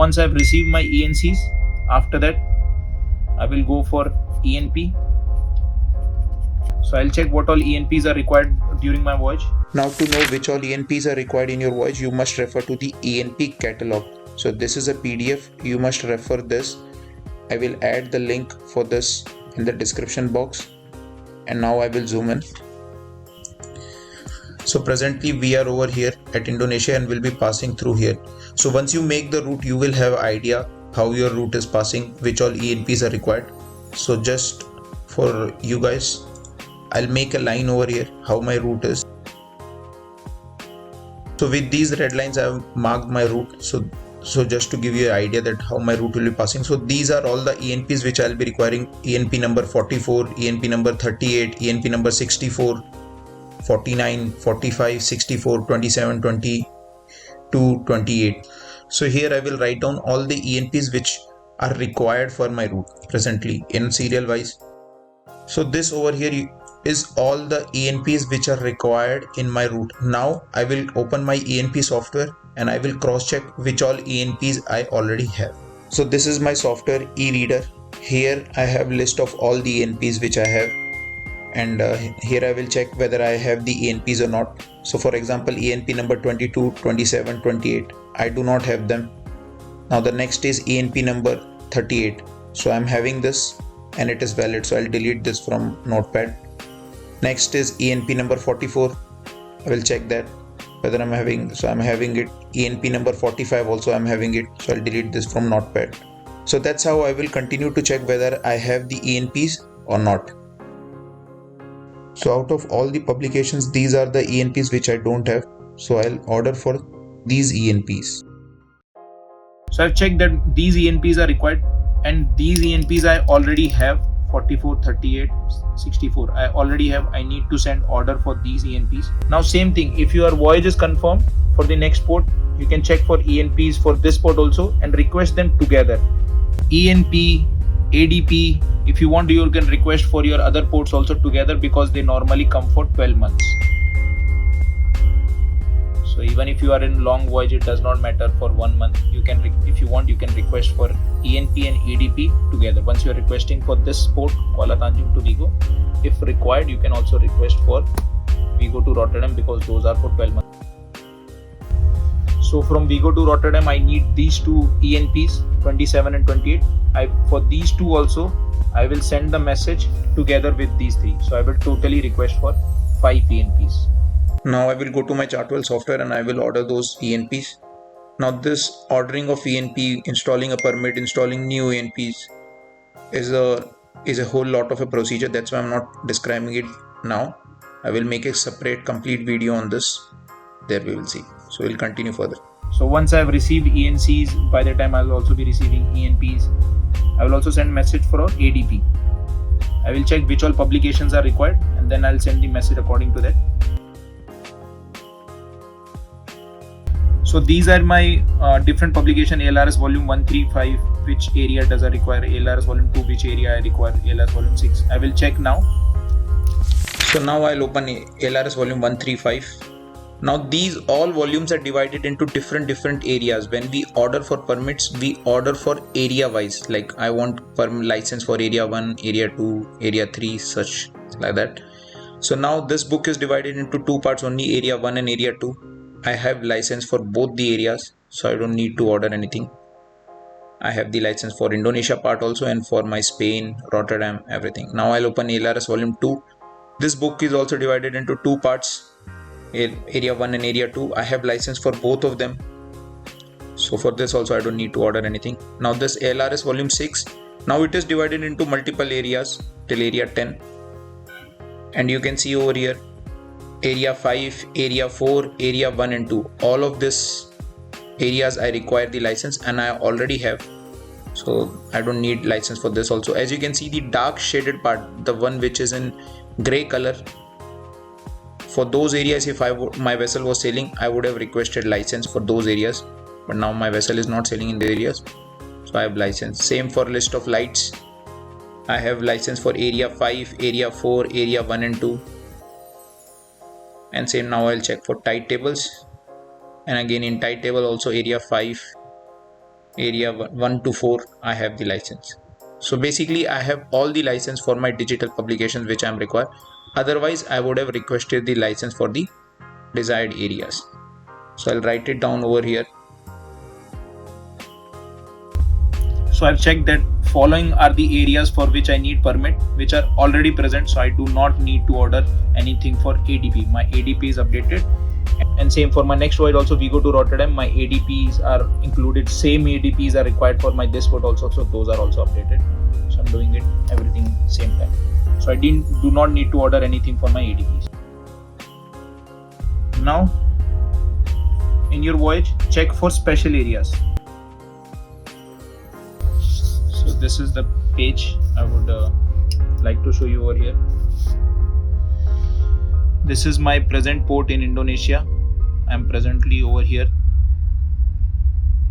once I've received my ENCs, after that I will go for ENP. So I'll check what all ENPs are required during my voyage. Now to know which all ENPs are required in your voyage, you must refer to the ENP catalog. So this is a PDF, you must refer this. I will add the link for this in the description box. And now I will zoom in. So presently we are over here at Indonesia and will be passing through here. So once you make the route, you will have idea how your route is passing, which all ENPs are required. So just for you guys, I'll make a line over here how my route is. So with these red lines I have marked my route. So just to give you an idea that how my route will be passing. So these are all the ENPs which I'll be requiring: ENP number 44, ENP number 38, ENP number 64, 49, 45, 64, 27, 22, 28. So here I will write down all the ENPs which are required for my route presently in serial wise. So this over here is all the ENPs which are required in my route. Now I will open my ENP software and I will cross check which all ENPs I already have. So this is my software e-reader. Here I have list of all the ENPs which I have, and here I will check whether I have the ENPs or not. So for example, ENP number 22, 27, 28, I do not have them. Now the next is ENP number 38. So I'm having this and it is valid, so I'll delete this from notepad. Next is ENP number 44. I will check that whether I'm having, so I'm having it. ENP number 45 also I'm having it, so I'll delete this from notepad. So that's how I will continue to check whether I have the ENPs or not. So out of all the publications, these are the ENPs which I don't have, so I'll order for these ENPs. So I've checked that these ENPs are required, and these ENPs I already have: 44, 38, 64. I already have. I need to send order for these ENPs. Now same thing, if your voyage is confirmed for the next port, you can check for ENPs for this port also and request them together. ENP, ADP, if you want, you can request for your other ports also together, because they normally come for 12 months. So even if you are in long voyage, it does not matter for 1 month. You can, if you want, you can request for ENP and ADP together. Once you are requesting for this port, Kuala Tanjung to Vigo, if required, you can also request for Vigo to Rotterdam, because those are for 12 months. So from Vigo to Rotterdam, I need these two ENPs, 27 and 28. For these two also, I will send the message together with these three. So I will totally request for 5 ENPs. Now I will go to my Chartwell software and I will order those ENPs. Now this ordering of ENP, installing a permit, installing new ENPs is a whole lot of a procedure. That's why I'm not describing it now. I will make a separate complete video on this. There we will see. So we'll continue further. So once I have received ENCs, by the time I will also be receiving ENPs. I will also send message for ADP. I will check which all publications are required, and then I'll send the message according to that. So these are my different publication: ALRS volume 135, which area does I require; ALRS volume 2, which area I require; ALRS volume 6. I will check now. So now I'll open ALRS volume 135. Now these all volumes are divided into different areas. When we order for permits, we order for area wise. Like I want license for area 1, area 2, area 3, such like that. So now this book is divided into two parts only: area 1 and area 2. I have license for both the areas, so I don't need to order anything. I have the license for Indonesia part also, and for my Spain, Rotterdam, everything. Now I'll open ALRS volume 2. This book is also divided into two parts: area 1 and area 2. I have license for both of them, so for this also I don't need to order anything. Now this ALRS volume 6, now it is divided into multiple areas till area 10, and you can see over here area 5, area 4, area 1 and 2. All of this areas I require the license, and I already have, so I don't need license for this also. As you can see, the dark shaded part, the one which is in gray color, for those areas, if my vessel was sailing, I would have requested license for those areas, but now my vessel is not sailing in the areas, so I have license. Same for list of lights, I have license for area 5, area 4, area 1 and 2. And same, now I'll check for tide tables, and again in tide table also area 5, area 1 to 4 I have the license. So basically I have all the license for my digital publications which I am required. Otherwise I would have requested the license for the desired areas. So I'll write it down over here. So I've checked that following are the areas for which I need permit, which are already present. So I do not need to order anything for ADP. My ADP is updated. And same for my next voyage also, we go to Rotterdam, my ADPs are included. Same ADPs are required for my this port also. So those are also updated. So I'm doing it everything same time. So I do not need to order anything for my ADPs. Now in your voyage, check for special areas. So this is the page I would like to show you over here. This is my present port in Indonesia. I am presently over here.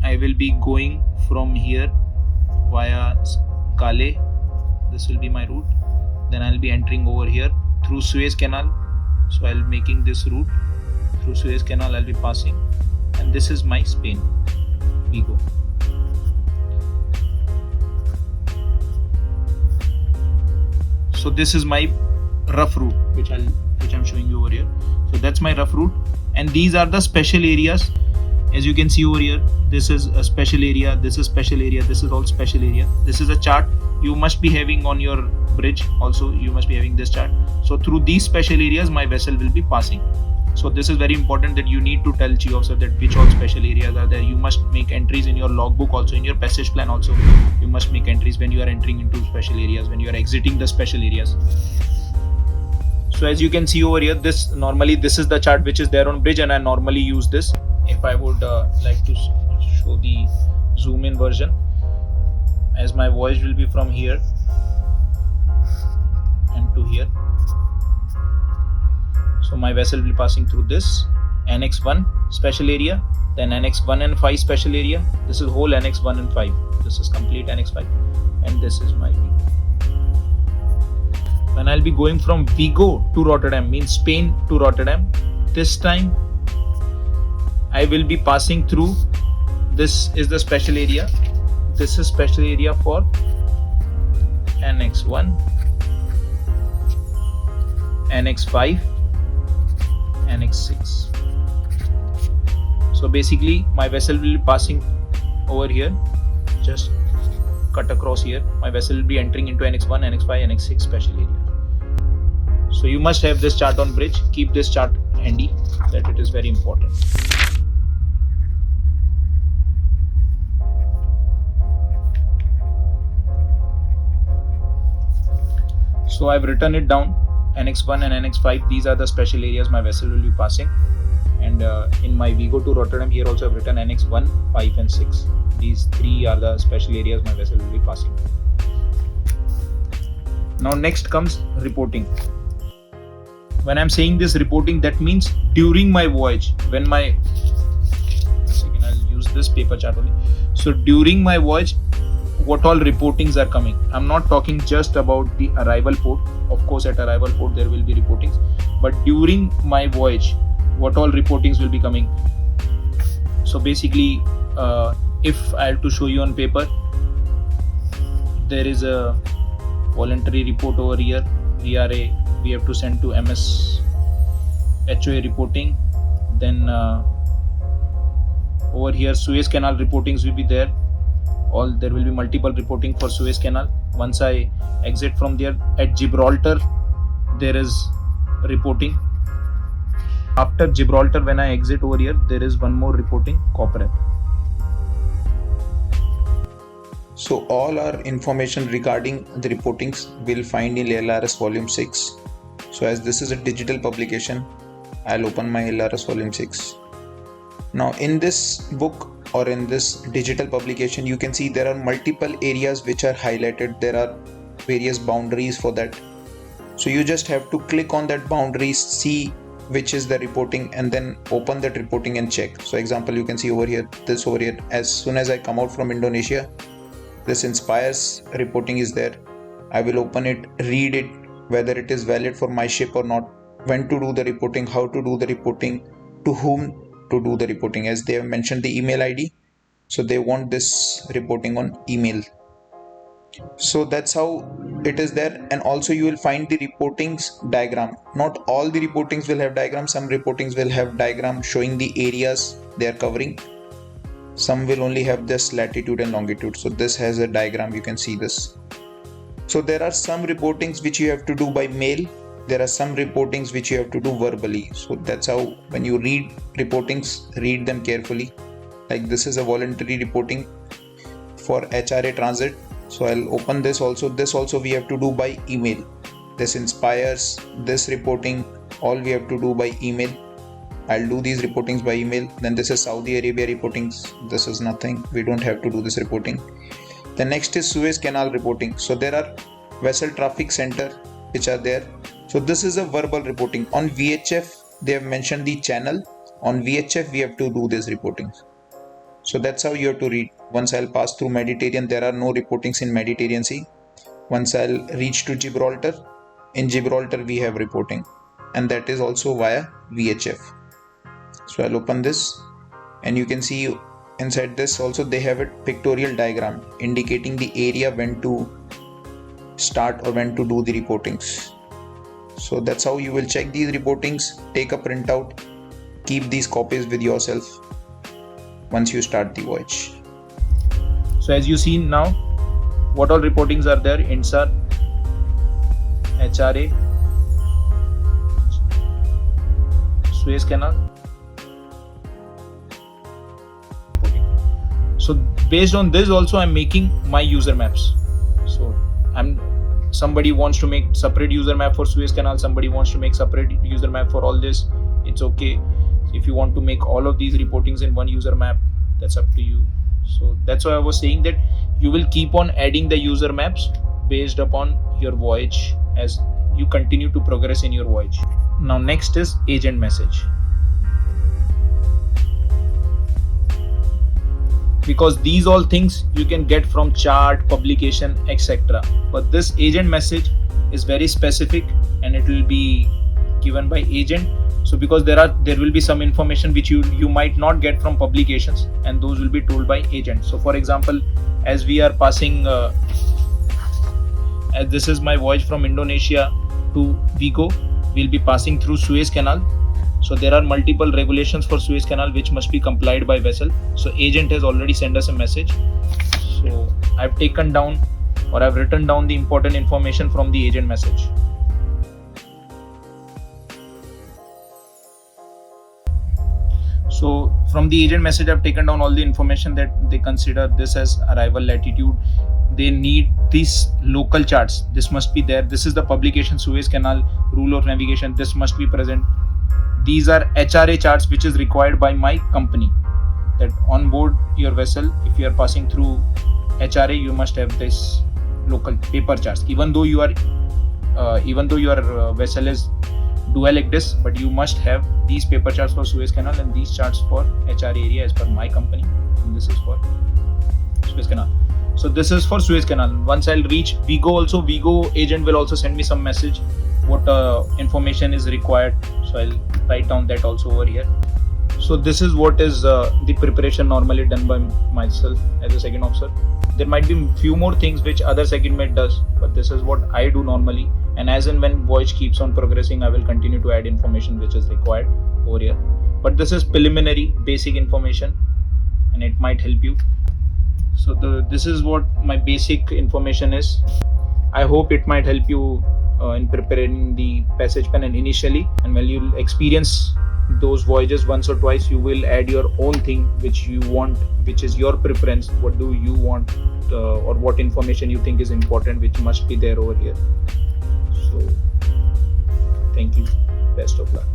I will be going from here via Calais. This will be my route. Then I'll be entering over here through Suez Canal. So I'll be making this route through Suez Canal. I'll be passing, and this is my Spain, Vigo. So this is my rough route which I'm showing you over here. So that's my rough route, and these are the special areas. As you can see over here, this is a special area, this is special area, this is all special area. This is a chart you must be having on your bridge also. You must be having this chart. So through these special areas my vessel will be passing. So this is very important that you need to tell chief officer that which all special areas are there. You must make entries in your logbook also, in your passage plan also. You must make entries when you are entering into special areas, when you are exiting the special areas. So as you can see over here, this is the chart which is there on bridge, and I normally use this. If I would like to show the zoom in version, as my voyage will be from here and to here. So my vessel will be passing through this Annex 1 special area, then Annex 1 and 5 special area. This is whole Annex 1 and 5. This is complete Annex 5, and this is my Vigo. When I'll be going from Vigo to Rotterdam, means Spain to Rotterdam, this time I will be passing through, this is the special area. This is special area for Annex 1, Annex 5, Annex 6. So basically my vessel will be passing over here, just cut across here. My vessel will be entering into Annex 1, Annex 5, Annex 6 special area. So you must have this chart on bridge. Keep this chart handy, that it is very important. So I've written it down. Annex 1 and Annex 5, these are the special areas my vessel will be passing. And in my Vigo to Rotterdam, here also I've written Annex 1, 5 and 6. These three are the special areas my vessel will be passing. Now next comes reporting. When I'm saying this reporting, that means during my voyage, when my, second, I'll use this paper chart only. So during my voyage, what all reportings are coming. I'm not talking just about the arrival port. Of course, at arrival port there will be reportings, but during my voyage, what all reportings will be coming. So basically, if I have to show you on paper, there is a voluntary report over here. We have to send to MS HOA reporting. Then over here Suez Canal reportings will be there. There will be multiple reporting for Suez Canal. Once I exit from there, at Gibraltar there is reporting. After Gibraltar, when I exit over here, there is one more reporting, Corporate. So all our information regarding the reportings we'll find in LRS volume 6. So as this is a digital publication, I'll open my LRS volume 6. Now in this book or in this digital publication, you can see there are multiple areas which are highlighted. There are various boundaries for that. So you just have to click on that boundaries, see which is the reporting, and then open that reporting and check. So example, you can see over here, this over here, as soon as I come out from Indonesia, this Inspires reporting is there. I will open it, read it, whether it is valid for my ship or not, when to do the reporting, how to do the reporting, to whom to do the reporting, as they have mentioned the email ID. so they want this reporting on email. So that's how it is there. And also you will find the reportings diagram. Not all the reportings will have diagram. Some reportings will have diagram showing the areas they are covering. Some will only have this latitude and longitude. So this has a diagram, you can see this. So there are some reportings which you have to do by mail. There are some reportings which you have to do verbally. So that's how when you read reportings, read them carefully. Like this is a voluntary reporting for HRA transit. So I'll open this also. This also we have to do by email. This inspires this reporting, all we have to do by email. I'll do these reportings by email. Then this is Saudi Arabia reportings. This is nothing. We don't have to do this reporting. The next is Suez Canal reporting. So there are vessel traffic center which are there. So this is a verbal reporting. On VHF, they have mentioned the channel. On VHF, we have to do this reporting. So that's how you have to read. Once I'll pass through Mediterranean, there are no reportings in Mediterranean Sea. Once I'll reach to Gibraltar, in Gibraltar we have reporting, and that is also via VHF. So I'll open this, and you can see inside this also they have a pictorial diagram indicating the area when to start or when to do the reportings. So that's how you will check these reportings. Take a printout, keep these copies with yourself once you start the voyage. So as you see now, what all reportings are there? INSAR, HRA, Suez Canal. So based on this also I'm making my user maps. So somebody wants to make separate user map for Suez Canal, somebody wants to make separate user map for all this, it's okay. If you want to make all of these reportings in one user map, that's up to you. So that's why I was saying that you will keep on adding the user maps based upon your voyage as you continue to progress in your voyage. Now next is agent message. Because these all things you can get from chart, publication, etc. But this agent message is very specific and it will be given by agent. So because there will be some information which you might not get from publications, and those will be told by agent. So for example, as we are passing, as this is my voyage from Indonesia to Vigo, we'll be passing through Suez Canal. So there are multiple regulations for Suez Canal which must be complied by vessel. So agent has already sent us a message. So I've taken down or I've written down the important information from the agent message. So from the agent message, I've taken down all the information that they consider this as arrival latitude. They need these local charts. This must be there. This is the publication Suez Canal rule of navigation. This must be present. These are HRA charts which is required by my company. That on board your vessel, if you are passing through HRA, you must have this local paper charts. Even though your vessel is dual ECDIS, but you must have these paper charts for Suez Canal and these charts for HR area as per my company, and this is for Suez Canal. So this is for Suez Canal. Once I'll reach Vigo also, Vigo agent will also send me some message what information is required. So I'll write down that also over here. So this is what is the preparation normally done by myself as a second officer. There might be few more things which other second mate does, but this is what I do normally. And as and when voyage keeps on progressing, I will continue to add information which is required over here. But this is preliminary, basic information, and it might help you. So this is what my basic information is. I hope it might help you in preparing the passage pen and initially. And when you experience those voyages once or twice, you will add your own thing which you want, which is your preference. What do you want, or what information you think is important, which must be there over here. So thank you, best of luck.